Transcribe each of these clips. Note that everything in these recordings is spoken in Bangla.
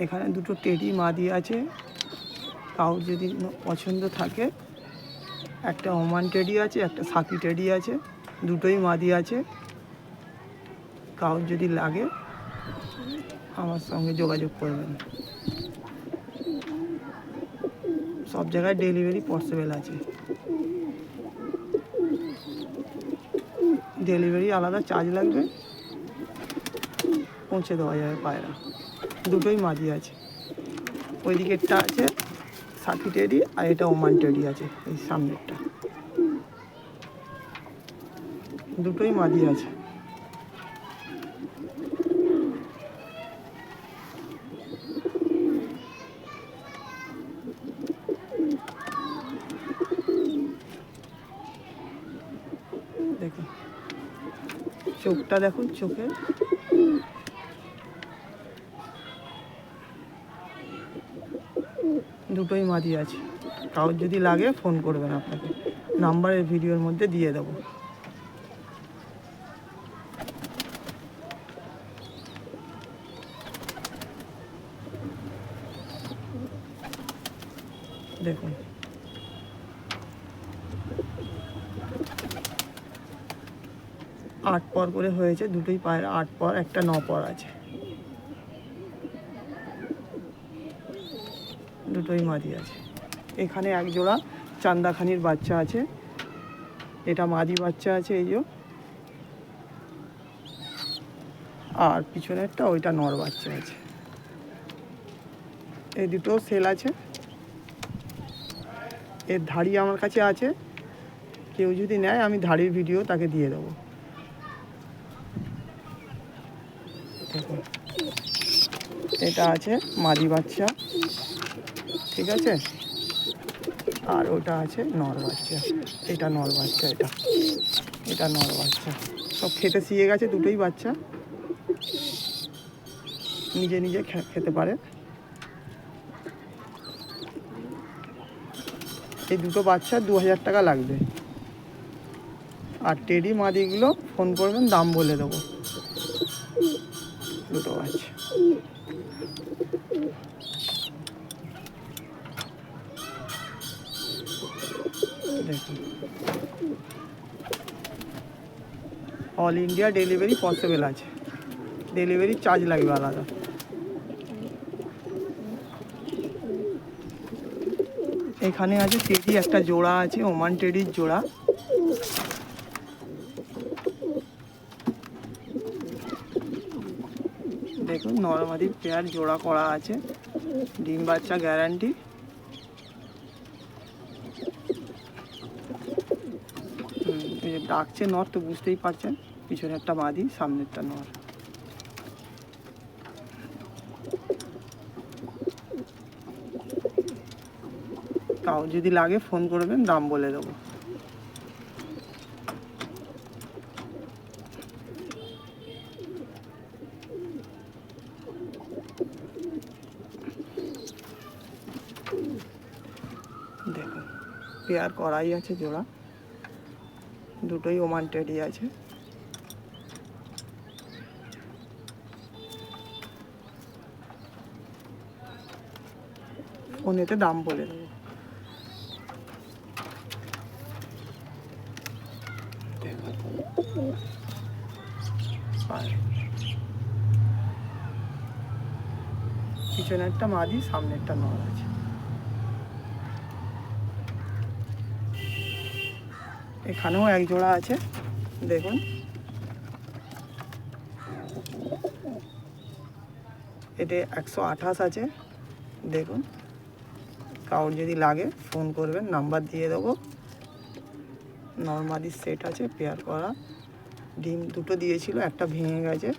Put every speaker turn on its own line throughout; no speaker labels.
এখানে দুটো টেডি মাদি আছে, কাউর যদি পছন্দ থাকে। একটা ওমান টেডি আছে, একটা সাকি টেডি আছে, দুটোই মাদি আছে। কাউর যদি লাগে আমার সঙ্গে যোগাযোগ করবেন। সব জায়গায় ডেলিভারি পসিবল আছে। ডেলিভারি আলাদা চার্জ লাগবে, পৌঁছে দেওয়া যাবে পায়রা। দুটোই মাদি আছে। ওই দিকেরটা আছে সাকি টেডি আর এটা ওমান টেডি আছে, এই সামনেরটা। দুটোই মাদি আছে। দেখুন চোখটা, দেখুন চোখে দুটোই মাদি আছে। কারোর যদি লাগে ফোন করবেন, আপনাকে নাম্বারের ভিডিওর মধ্যে দিয়ে দেবো। দেখুন 8 পর করে হয়েছে, দুটোই পায়রা 8 পর, একটা 9 পর আছে। দুটোই মাদি আছে। এখানে এক জোড়া চান্দাখানির বাচ্চা আছে, এটা মাদি বাচ্চা আছে এই যে, আর পিছনেরটা ওইটা নর বাচ্চা আছে। এই দুটো সেল আছে। এর ধাড়ি আমার কাছে আছে, কেউ যদি নেয় আমি ধাড়ির ভিডিও তাকে দিয়ে দেবো। দেখুন এটা আছে মাদি বাচ্চা, ঠিক আছে, আর ওটা আছে নর বাচ্চা। এটা নর বাচ্চা, এটা নর বাচ্চা। সব খেতে শিখে গেছে, দুটোই বাচ্চা নিজে নিজে খেতে পারে। এই দুটো বাচ্চা 2000 টাকা লাগবে। আর টেডি মাদিগুলো ফোন করবেন, দাম বলে দেবো। দুটো বাচ্চা দেখুন। অল ইন্ডিয়া ডেলিভারি পসিবল আছে, ডেলিভারি চার্জ লাগবে আলাদা। এখানে আছে টেডি, একটা জোড়া আছে ওমান টেডির জোড়া। দেখুন নরমাদি পেয়ার জোড়া করা আছে, ডিম বাচ্চা গ্যারান্টি। ডাকছে নর তো বুঝতেই পারছেন, পিছনে একটা মাদি, সামনেরটা নর। তাও যদি লাগে ফোন করবেন, দাম বলে দেবো। দেখুন পেয়ার করাই আছে জোড়া, দুটোই ওমান টেডি আছে। ফোনেতে দাম বলে দেবো। পিছনে একটা মাদি, সামনে একটা নর আছে। এখানেও এক জোড়া আছে, দেখুন এটা 128 আছে। দেখুন কাউর যদি লাগে ফোন করবেন, নাম্বার দিয়ে দেবো। নর্মালি সেট আছে, পেয়ার করা। ডিম দুটো দিয়েছিল, একটা ভেঙে গেছে,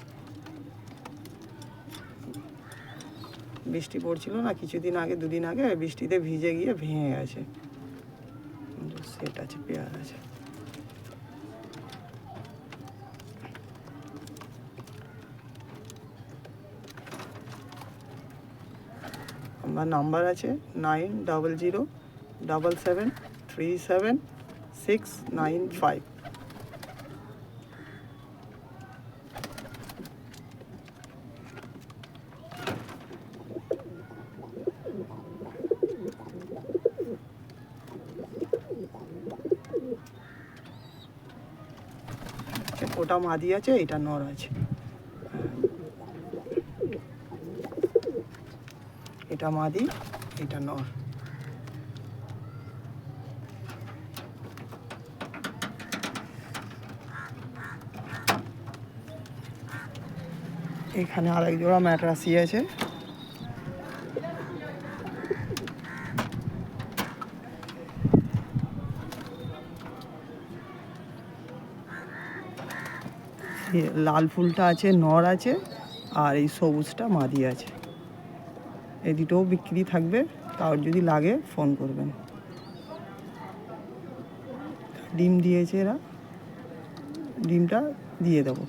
বৃষ্টি পড়ছিল না কিছুদিন আগে, দুদিন আগে বৃষ্টিতে ভিজে গিয়ে ভেঙে গেছে। সেট আছে, পেয়ার আছে। আমার নাম্বার আছে 900777376995। ওটা মাদি আছে, এটা নর আছে। এটা মাদি, এটা নর। এখানে আরেক জোড়া ম্যাড্রাসি আছে। লাল ফুলটা আছে, নর আছে, আর এই সবুজটা মাদি আছে। এই দুটোও বিক্রি থাকবে, কারোর যদি লাগে ফোন করবেন। ডিম দিয়েছে এরা, ডিমটা দিয়ে দেবো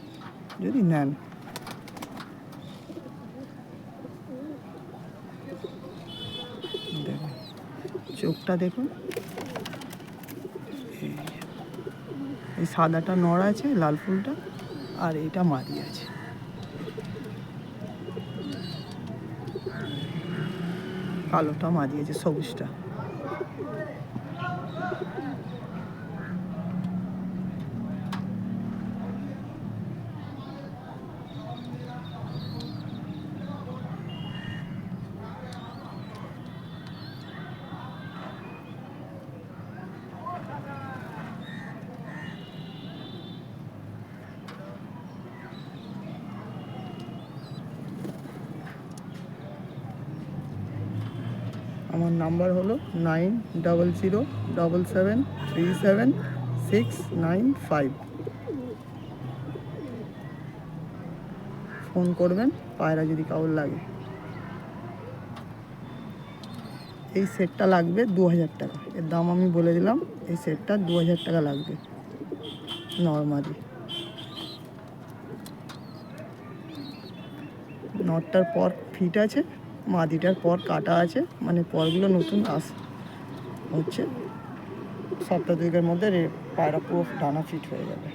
যদি নেন। দেখুন চোখটা দেখুন, এই সাদাটা নর আছে, লাল ফুলটা, আর এইটা মাদি আছে। কালোটা মাদি আছে, সবুজটা। আমার নাম্বার হলো 9007773769 ফোন করবেন পায়রা যদি কাউর লাগে। এই সেটটা লাগবে 2000 টাকা, এর দাম আমি বলে দিলাম। এই সেটটা 2000 টাকা লাগবে নর্মালি। নটটার পর ফিট আছে, মাদিটার পর কাটা আছে, মানে পরগুলো নতুন হচ্ছে। সপ্তাহ দুয়েকের মধ্যে পায়রা পুরো ডানা ফিট হয়ে যাবে।